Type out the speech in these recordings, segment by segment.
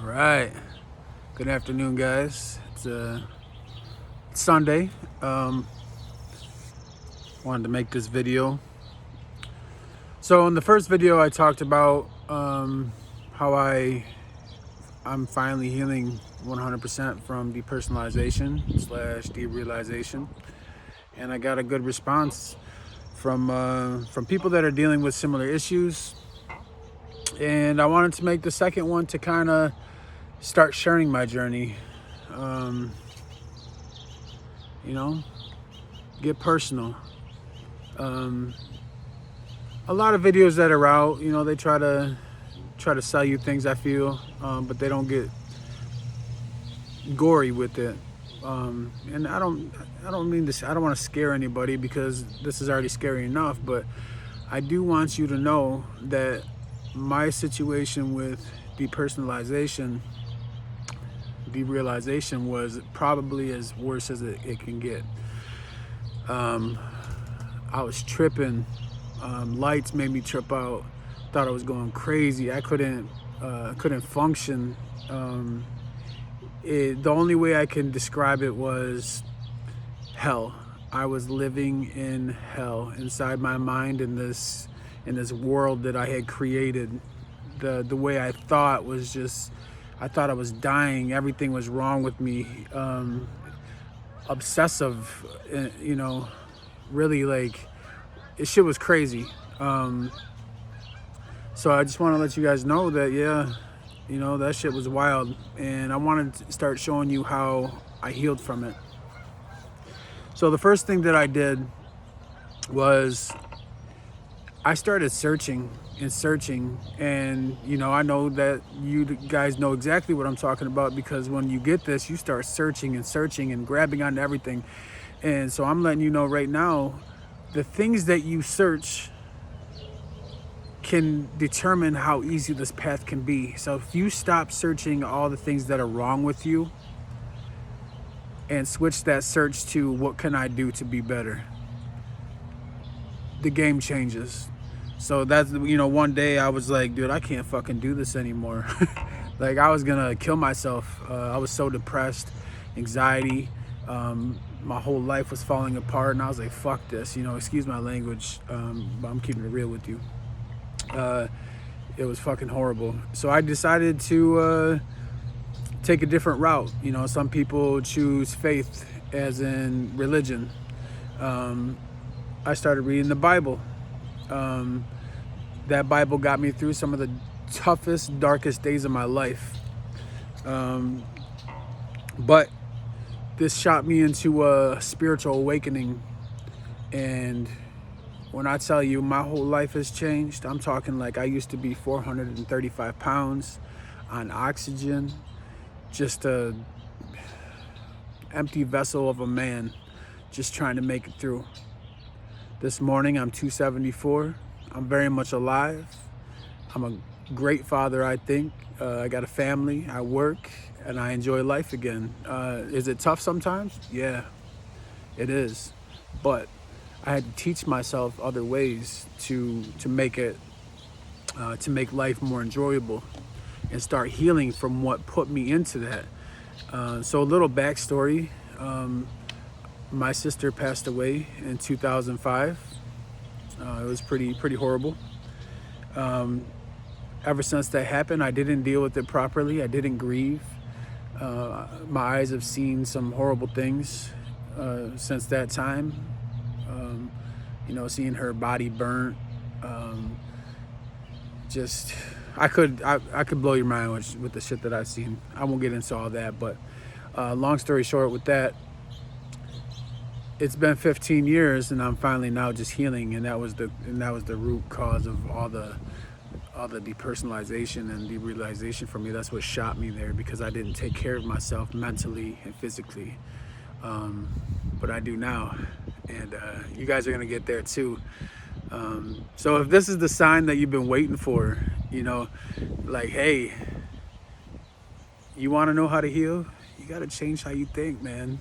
Right. Good afternoon, guys. It's Sunday. Wanted to make this video. So in the first video, I talked about how I'm finally healing 100% from depersonalization / derealization, and I got a good response from people that are dealing with similar issues. And I wanted to make the second one to kind of start sharing my journey. Get personal. A lot of videos that are out, they try to sell you things, I feel, but they don't get gory with it. And I don't mean this. I don't want to scare anybody, because this is already scary enough. But I do want you to know that my situation with depersonalization, derealization, was probably as worse as it can get. I was tripping. Lights made me trip out. Thought I was going crazy. I couldn't function. The only way I can describe it was hell. I was living in hell inside my mind, in this world that I had created. The way I thought was just, I thought I was dying. Everything was wrong with me. Obsessive, really, like, this shit was crazy. So I just want to let you guys know that, that shit was wild. And I wanted to start showing you how I healed from it. So the first thing that I did was I started searching. And, I know that you guys know exactly what I'm talking about, because when you get this, you start searching and grabbing onto everything. And so I'm letting you know right now, the things that you search can determine how easy this path can be. So if you stop searching all the things that are wrong with you and switch that search to what can I do to be better, the game changes. So that's, one day I was like, dude, I can't fucking do this anymore. Like, I was gonna kill myself. I was so depressed, anxiety. My whole life was falling apart, and I was like, fuck this, excuse my language, but I'm keeping it real with you. It was fucking horrible. So I decided to take a different route. Some people choose faith, as in religion. I started reading the Bible. That Bible got me through some of the toughest, darkest days of my life. But this shot me into a spiritual awakening. And when I tell you my whole life has changed, I'm talking like I used to be 435 pounds on oxygen, just a empty vessel of a man, just trying to make it through. This morning I'm 274. I'm very much alive. I'm a great father, I think. I got a family, I work, and I enjoy life again. Is it tough sometimes? Yeah, it is. But I had to teach myself other ways to make life more enjoyable and start healing from what put me into that. So a little backstory. My sister passed away in 2005. It was pretty horrible. Ever since that happened, I didn't deal with it properly. I didn't grieve. My eyes have seen some horrible things since that time. Seeing her body burnt. I could blow your mind with the shit that I've seen. I won't get into all that, but long story short with that, it's been 15 years and I'm finally now just healing, and that was the root cause of all the depersonalization and derealization for me. That's what shot me there, because I didn't take care of myself mentally and physically. But I do now, and you guys are gonna get there too. So if this is the sign that you've been waiting for, like, hey, you want to know how to heal? You got to change how you think, man.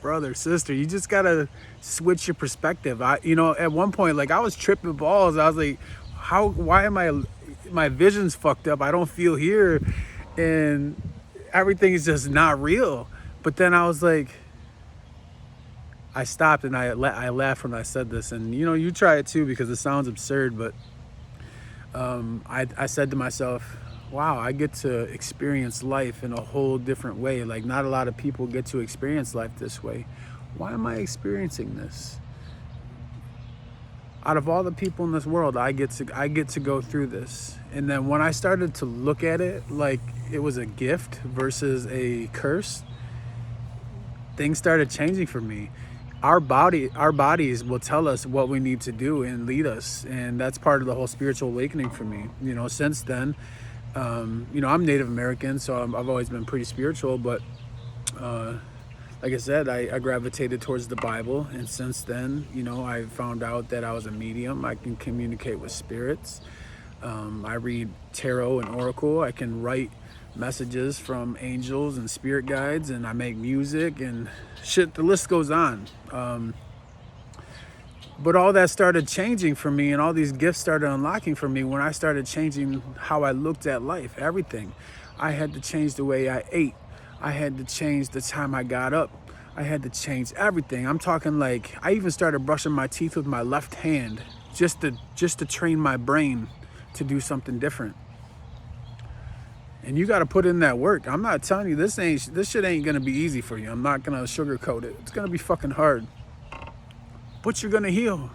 Brother, sister, you just gotta switch your perspective. At one point, like, I was tripping balls. I was like, why am my vision's fucked up? I don't feel here. and everything is just not real. But then I was like, I stopped and I laughed when I said this, and you try it too because it sounds absurd, but I said to myself, wow, I get to experience life in a whole different way. Like, not a lot of people get to experience life this way. Why am I experiencing this? Out of all the people in this world, I get to go through this. And then when I started to look at it like it was a gift versus a curse, things started changing for me. Our bodies will tell us what we need to do and lead us, and that's part of the whole spiritual awakening for me. Since then, I'm Native American, so I've always been pretty spiritual, but like I said, I gravitated towards the Bible, and since then, I found out that I was a medium. I can communicate with spirits. I read tarot and oracle. I can write messages from angels and spirit guides, and I make music and shit. The list goes on. But all that started changing for me, and all these gifts started unlocking for me when I started changing how I looked at life, everything. I had to change the way I ate. I had to change the time I got up. I had to change everything. I'm talking like I even started brushing my teeth with my left hand just to train my brain to do something different. And you got to put in that work. I'm not telling you this shit ain't gonna be easy for you. I'm not gonna sugarcoat it. It's gonna be fucking hard, but you're gonna heal,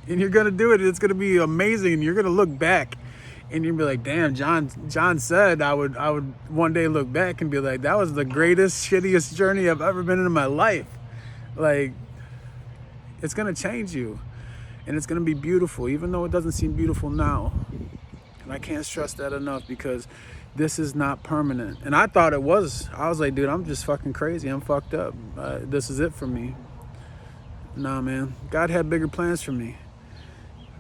and you're gonna do it. It's gonna be amazing, and you're gonna look back, and you'll be like, "Damn, John said I would one day look back and be like, that was the greatest, shittiest journey I've ever been in my life." Like, it's gonna change you, and it's gonna be beautiful, even though it doesn't seem beautiful now. And I can't stress that enough, because this is not permanent. And I thought it was. I was like, dude, I'm just fucking crazy. I'm fucked up. This is it for me. Nah, man. God had bigger plans for me.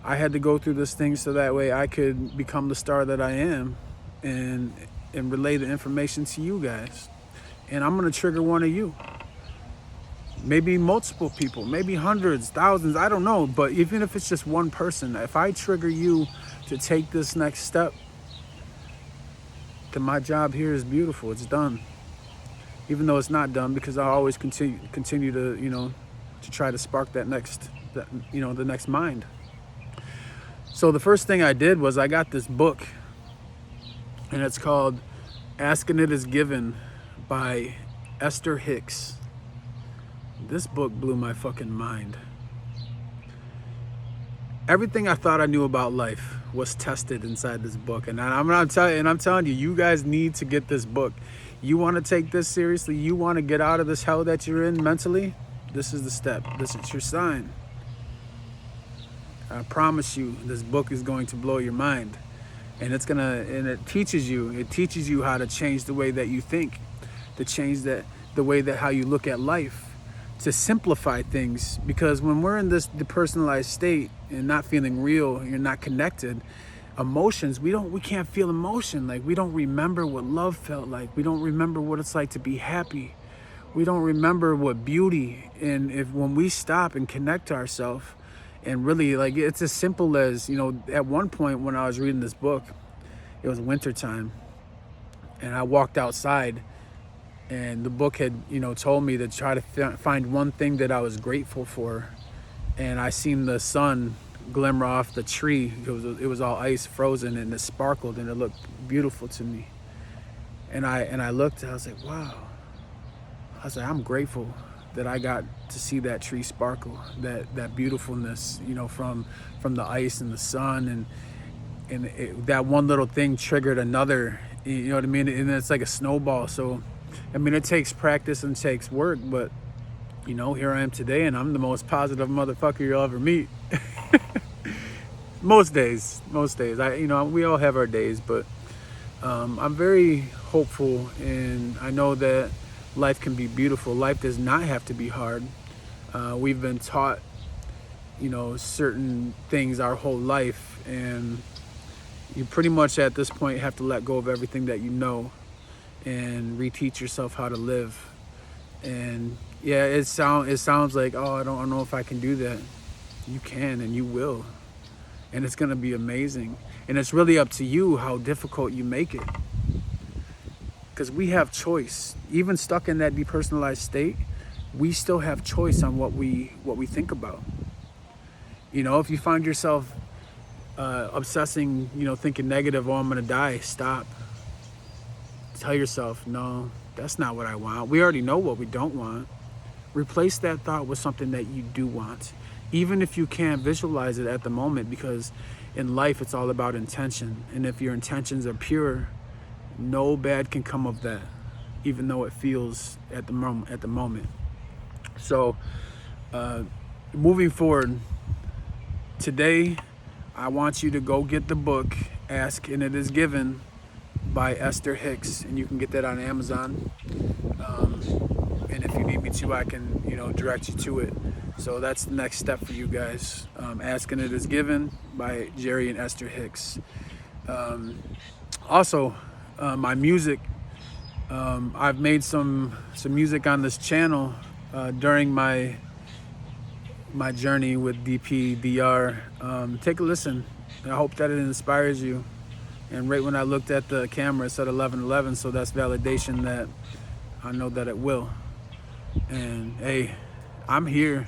I had to go through this thing so that way I could become the star that I am and relay the information to you guys. And I'm going to trigger one of you. Maybe multiple people, maybe hundreds, thousands, I don't know. But even if it's just one person, if I trigger you to take this next step, then my job here is beautiful. It's done. Even though it's not done, because I always continue to, to try to spark the next mind. So the first thing I did was I got this book, and it's called Asking It Is Given by Esther Hicks. This book blew my fucking mind. Everything I thought I knew about life was tested inside this book, and I'm telling you, you guys need to get this book. You want to take this seriously? You want to get out of this hell that you're in mentally? This is the step. This is your sign. I promise you, this book is going to blow your mind, and it teaches you how to change the way that you think, to change the way that how you look at life, to simplify things. Because when we're in this depersonalized state and not feeling real, you're not connected, emotions, we can't feel emotion. Like, we don't remember what love felt like. We don't remember what it's like to be happy. We don't remember what beauty. And when we stop and connect to ourselves, and really, like, it's as simple as, at one point when I was reading this book, it was wintertime, and I walked outside, and the book had, told me to try to find one thing that I was grateful for. And I seen the sun glimmer off the tree. It was all ice frozen, and it sparkled, and it looked beautiful to me. And I looked, and I was like, wow. I was like, I'm grateful that I got to see that tree sparkle, that beautifulness, from the ice and the sun, and that one little thing triggered another, you know what I mean? And it's like a snowball. So, I mean, it takes practice and takes work, but here I am today, and I'm the most positive motherfucker you'll ever meet. Most days. We all have our days, but I'm very hopeful, and I know that life can be beautiful. Life does not have to be hard. We've been taught, certain things our whole life, and you pretty much at this point have to let go of everything that you know and reteach yourself how to live. And yeah, it sounds like, oh, I don't know if I can do that. You can, and you will, and it's gonna be amazing. And it's really up to you how difficult you make it. because we have choice. Even stuck in that depersonalized state, we still have choice on what we think about. You know, if you find yourself obsessing, you know, thinking negative, oh, I'm gonna die, stop. Tell yourself, no, that's not what I want. We already know what we don't want. Replace that thought with something that you do want, even if you can't visualize it at the moment, because in life it's all about intention. And if your intentions are pure, no bad can come of that, even though it feels at the moment. So moving forward, today I want you to go get the book Ask and It Is Given by Esther Hicks, and you can get that on Amazon. And if you need me to, I can, you know, direct you to it. So that's the next step for you guys. Ask and It Is Given by Jerry and Esther Hicks. Also, my music. I've made some music on this channel during my journey with DPDR. Take a listen. I hope that it inspires you. And right when I looked at the camera, it said 11:11, so that's validation that I know that it will. And hey, I'm here.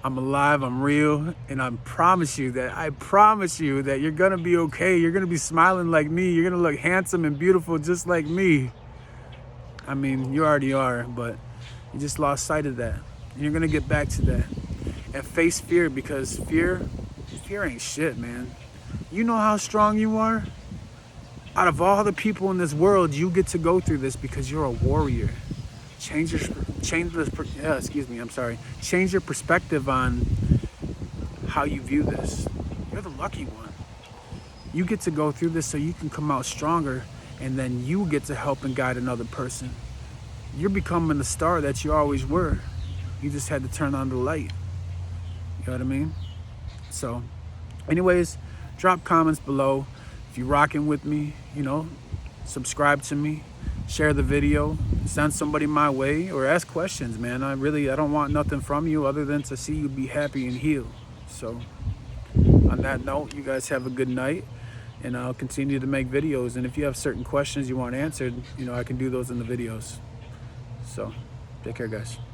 I'm alive, I'm real, and I promise you that you're gonna be okay. You're gonna be smiling like me. You're gonna look handsome and beautiful just like me. I mean, you already are, but you just lost sight of that. And you're gonna get back to that. And face fear, because fear ain't shit, man. You know how strong you are? Out of all the people in this world, you get to go through this because you're a warrior. Change your perspective on how you view this. You're the lucky one. You get to go through this so you can come out stronger, and then you get to help and guide another person. You're becoming the star that you always were. You just had to turn on the light. You know what I mean? So, anyways, drop comments below. If you're rocking with me, you know, subscribe to me, share the video, send somebody my way, or ask questions, man. I don't want nothing from you other than to see you be happy and heal. So on that note, you guys have a good night, and I'll continue to make videos. And if you have certain questions you want answered, you know, I can do those in the videos. So take care, guys.